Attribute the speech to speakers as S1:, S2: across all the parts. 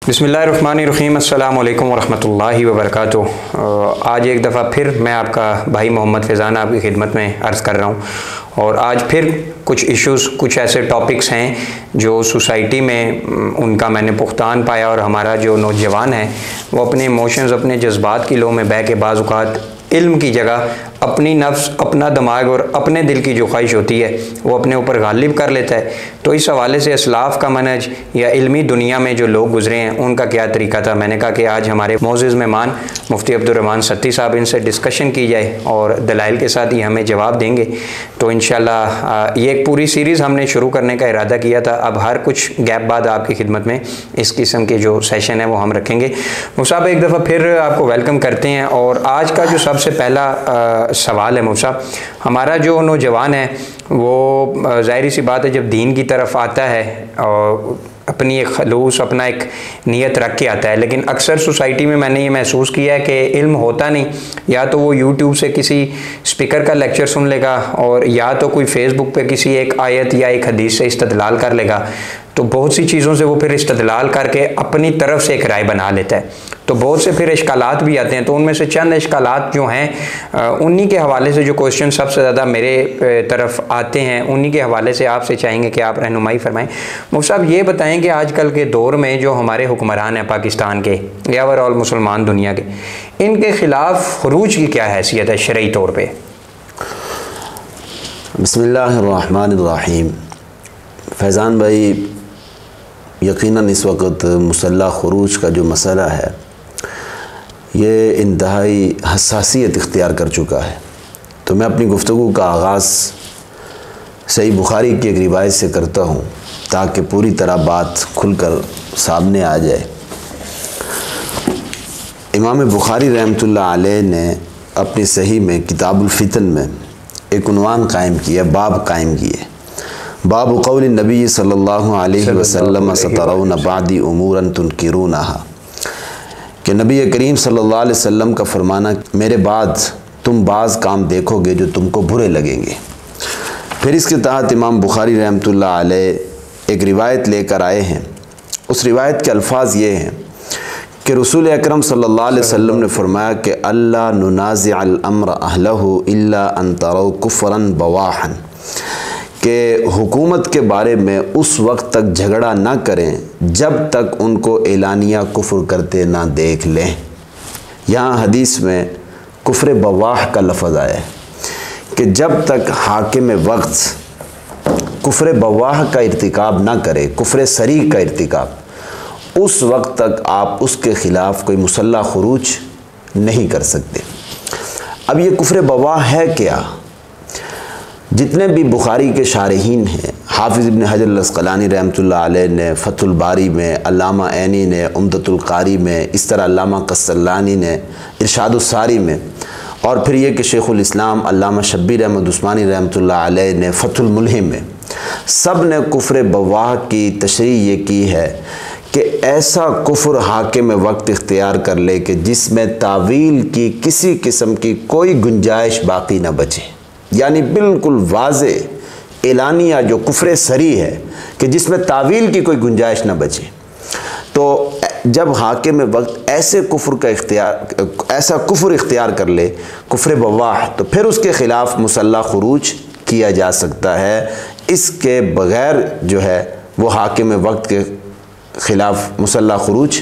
S1: बिस्मिल्लाहिर्रहमानिर्रहीम। अस्सलामु अलैकुम वरहमतुल्लाहि वबरकातुह। आज एक दफ़ा फिर मैं आपका भाई मोहम्मद फैज़ान आपकी खिदमत में अर्ज़ कर रहा हूँ और आज फिर कुछ इश्यूज़, कुछ ऐसे टॉपिक्स हैं जो सोसाइटी में उनका मैंने पुख्तान पाया और हमारा जो नौजवान है वो अपने इमोशंस, अपने जज्बात की लो में बह के बाज़ औक़ात इल्म की जगह अपनी नफ्स, अपना दिमाग और अपने दिल की जो ख्वाहिश होती है वो अपने ऊपर गालिब कर लेता है। तो इस हवाले से असलाफ़ का मनहज या इल्मी दुनिया में जो लोग गुज़रे हैं उनका क्या तरीका था, मैंने कहा कि आज हमारे मोअज़्ज़िज़ मेहमान मुफ्ती अब्दुर्रहमान सत्ती साहब, इनसे डिस्कशन की जाए और दलाइल के साथ ही हमें जवाब देंगे। तो इंशाअल्लाह ये एक पूरी सीरीज़ हमने शुरू करने का इरादा किया था। अब हर कुछ गैप बाद आपकी खिदमत में इस किस्म के जो सेशन है वो हम रखेंगे। मुफ्ती एक दफ़ा फिर आपको वेलकम करते हैं और आज का जो सबसे पहला सवाल है मुफ्ती, हमारा जो नौजवान है वो ज़ाहिर सी बात है जब दीन की तरफ आता है और अपनी एक खलूस, अपना एक नीयत रख के आता है, लेकिन अक्सर सोसाइटी में मैंने ये महसूस किया है कि इल्म होता नहीं, या तो वो यूट्यूब से किसी स्पीकर का लेक्चर सुन लेगा और या तो कोई फेसबुक पे किसी एक आयत या एक हदीस से इस्तदलाल कर लेगा। तो बहुत सी चीज़ों से वो फिर इस्तदलाल करके अपनी तरफ से एक राय बना लेता है। तो बहुत से फिर इश्कालात भी आते हैं। तो उनमें से चंद इश्कालात जो हैं उन्हीं के हवाले से जो क्वेश्चन सबसे ज़्यादा मेरे तरफ आते हैं उन्हीं के हवाले से आपसे चाहेंगे कि आप रहनुमाई फरमाएं। मुफ्ती साहब ये बताएं कि आजकल के दौर में जो हमारे हुक्मरान हैं पाकिस्तान के या ओवरऑल मुसलमान दुनिया के, इनके ख़िलाफ़ खुरूज की क्या हैसियत है शरई तौर पर?
S2: बिस्मिल्लाहिर्रहमानिर्रहीम। फैज़ान भाई, यकीनन इस वक्त मुसल्ला खुरूज का जो मसला है ये इंतहाई हसासियत इख्तियार कर चुका है। तो मैं अपनी गुफ्तगू का आगाज़ सही बुखारी की एक रिवायत से करता हूँ ताकि पूरी तरह बात खुलकर सामने आ जाए। इमाम बुखारी रहमतुल्लाह अलैह ने अपनी सही में किताबुल फितन में एक उन्वान कायम किया, बाब कायम किए, बाब क़ौल नबी सल्लल्लाहु अलैहि वसल्लम सतरौन बादी उमूरन तुनकिरूनहा, कि नबी करीम सल्लल्लाहु अलैहि वसल्लम का फरमाना, मेरे बाद तुम बाज़ काम देखोगे जो तुमको बुरे लगेंगे। फिर इसके तहत इमाम बुखारी रहमतुल्लाह अलैह एक रिवायत लेकर आए हैं। उस रिवायत के अल्फाज ये हैं कि रसूल अकरम सल्लल्लाहु अलैहि वसल्लम ने फरमाया कि अल्ला नुनाज़िअल अम्र अहलहु इल्ला अन तरौ कुफ्रन बवाहन, कि हुकूमत के बारे में उस वक्त तक झगड़ा ना करें जब तक उनको एलानिया कुफ्र करते ना देख लें। यहाँ हदीस में कुफ्र बवाह का लफ्ज़ आया है कि जब तक हाकिम वक्त कुफ्र बवाह का इर्तिकाब ना करे, कुफ्र सरी का इर्तिकाब, उस वक्त तक आप उसके ख़िलाफ़ कोई मुसल्ला खुरूज नहीं कर सकते। अब ये कुफ्र बवाह है क्या? जितने भी बुखारी के शारहीन हैं, हाफिज़ इब्न हजर अल-अस्क़लानी रहमतुल्लाह अलैह ने फ़तहुल बारी में, अल्लामा ऐनी ने उम्दतुल क़ारी में, इस तरह अल्लामा क़स्सलानी ने इरशादुस सारी में, और फिर ये कि शेखुल इस्लाम अल्लामा शब्बीर अहमद उस्मानी रहमतुल्लाह अलैह ने फ़तहुल मुल्हिम में, सब ने कुफ्र बवाह की तशरीह ये की है कि ऐसा कुफ्र हाकिम वक्त इख्तियार कर ले कि जिसमें तावील की किसी किस्म की कोई गुंजाइश बाकी न बचे, यानी बिल्कुल वाज़े एलानिया जो कुफ्र सरी है कि जिसमें तावील की कोई गुंजाइश न बचे। तो जब हाकिम वक्त ऐसे कुफ्र का ऐसा कुफ्र इख्तियार कर ले, कुफ्र बवाह, तो फिर उसके ख़िलाफ़ मुसल्ला खुरूज किया जा सकता है। इसके बग़ैर जो है वो हाकिम वक्त के ख़िलाफ़ मुसल्ला खुरूज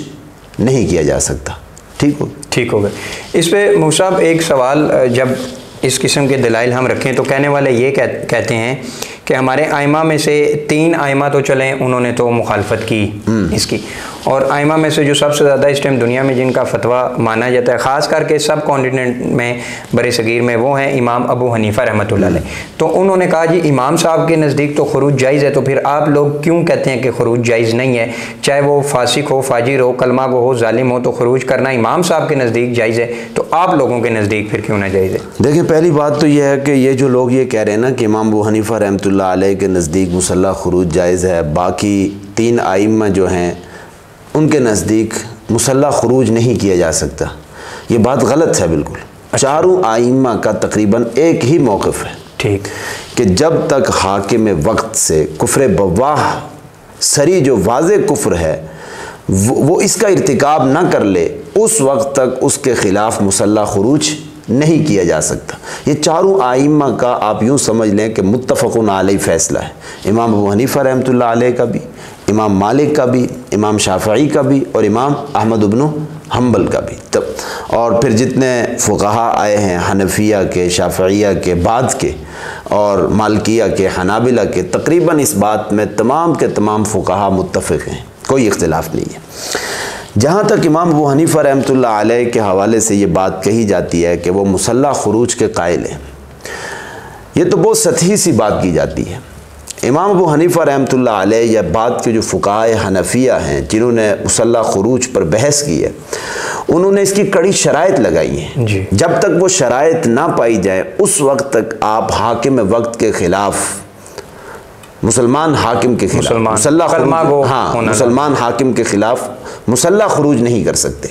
S2: नहीं किया जा सकता। ठीक हो गया। इस पर मुफ्ती साहब एक सवाल, जब इस किस्म के दलाइल हम रखें तो कहने वाले ये कहते हैं कि हमारे आइमा में से 3 आइमा तो चलें, उन्होंने तो मुखालफत की इसकी, और आइमा में से जो सबसे ज़्यादा इस टाइम दुनिया में जिनका फतवा माना जाता है, ख़ास करके सब कॉन्टिनेंट में, बर सग़ीर में, वो हैं इमाम अबू हनीफ़ा रहमतुल्लाह अलैह। तो उन्होंने कहा जी इमाम साहब के नज़दीक तो खुरूज जायज़ है, तो फिर आप लोग क्यों कहते हैं कि खुरूज जायज़ नहीं है? चाहे वो फासिक हो, फाजिर हो, कलमा गो हो, जालिम हो, तो खुरूज करना इमाम साहब के नज़दीक जायज़ है, तो आप लोगों के नज़दीक फिर क्यों ना जायज़ है? देखिए, पहली बात तो यह है कि ये जो लोग ये कह रहे हैं ना कि इमाम अबू हनीफ़ा रहमतुल्लाह अलैह के नज़दीक मुसल्ला खुरूज जायज़ है, बाकी 3 आइम्मा जो हैं उनके नज़दीक मुसल्ला खुरूज नहीं किया जा सकता, ये बात गलत है बिल्कुल। चारों आइम्मा का तकरीबन एक ही मौक़िफ़ है, ठीक, कि जब तक हाकिम वक्त से कुफ्र बवाह सरी जो वाज़े कुफ्र है وہ اس کا ارتکاب نہ کر لے اس وقت تک اس کے خلاف مسلح خروج نہیں کیا جا سکتا۔ یہ چاروں آئمہ کا آپ یوں سمجھ لیں کہ متفقن علیہ فیصلہ ہے، امام ابو حنیفہ رحمۃ اللہ علیہ کا بھی، امام مالک کا بھی، امام شافعی کا بھی، اور امام احمد بن حنبل کا بھی۔ اور پھر جتنے فقہا آئے ہیں حنفیہ کے، شافعیہ کے، بعد کے، اور مالکیہ کے، حنابلہ کے، تقریباً اس بات میں تمام کے تمام فقہا متفق ہیں، کوئی اختلاف نہیں ہے۔ جہاں تک امام ابو حنیفہ رحمۃ اللہ علیہ کے حوالے سے یہ بات کہی جاتی ہے کہ وہ مسلح خروج کے قائل ہیں، یہ تو بہت سطحی سی بات کی جاتی ہے۔ امام ابو حنیفہ رحمۃ اللہ علیہ یا بعد کے جو فقہائے حنفیہ ہیں جنہوں نے مسلح خروج پر بحث کی ہے، انہوں نے اس کی کڑی شرائط لگائی ہیں۔ جب تک وہ شرائط نہ پائی جائے اس وقت تک آپ حاکم وقت کے خلاف، مسلمان حاکم کے خلاف مسلمان حاکم کے خلاف مسلح خروج نہیں کر سکتے۔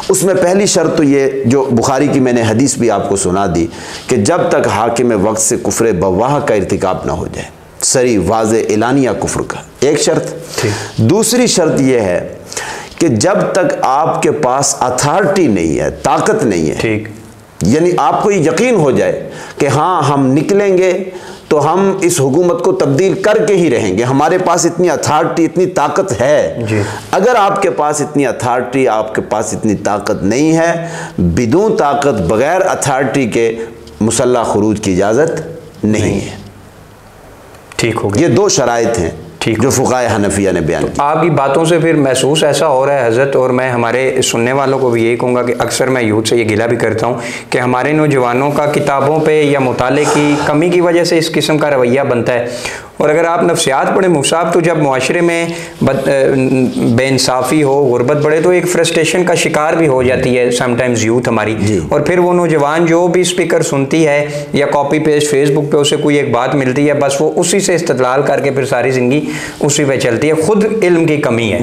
S2: اس میں پہلی شرط تو یہ جو بخاری کی میں نے حدیث بھی آپ کو سنا دی کہ جب تک حاکم وقت سے کفر بواہ کا ارتکاب نہ ہو جائے، صریح واضح اعلانیہ کفر کا، ایک شرط۔ دوسری شرط یہ ہے کہ جب تک آپ کے پاس اتھارٹی نہیں ہے، طاقت نہیں ہے، یعنی آپ کو یہ یقین ہو جائے کہ ہاں ہم نکلیں گے تو ہم اس حکومت کو تبدیل کر کے ہی رہیں گے، ہمارے پاس اتنی اتھارٹی، اتنی طاقت ہے۔ اگر آپ کے پاس اتنی اتھارٹی، آپ کے پاس اتنی طاقت نہیں ہے، بدون طاقت، بغیر اتھارٹی کے مسلح خروج کی اجازت نہیں ہے۔
S1: ٹھیک ہو گیا،
S2: یہ دو شرائط ہیں جو فقہائے حنفیہ نے بیان کی۔
S1: آپ کی باتوں سے پھر محسوس ایسا ہو رہا ہے حضرت، اور میں ہمارے سننے والوں کو بھی یہی کہوں گا کہ اکثر میں یوتھ سے یہ گلہ بھی کرتا ہوں کہ ہمارے نوجوانوں کا کتابوں پہ یا مطالعے کی کمی کی وجہ سے اس قسم کا رویہ بنتا ہے۔ اور اگر آپ نفسیات پڑھیں مصعب، تو جب معاشرے میں بے انصافی ہو، غربت بڑھے، تو ایک فرسٹریشن کا شکار بھی ہو جاتی ہے سم ٹائمز یوتھ ہماری، اور پھر وہ نوجوان جو بھی اسپیکر سنتی ہے یا کاپی پیسٹ فیس بک پہ اسے کوئی ایک بات ملتی ہے، بس وہ اسی سے استدلال کر کے پھر ساری زندگی اسی پہ چلتی ہے۔ خود علم کی کمی ہے۔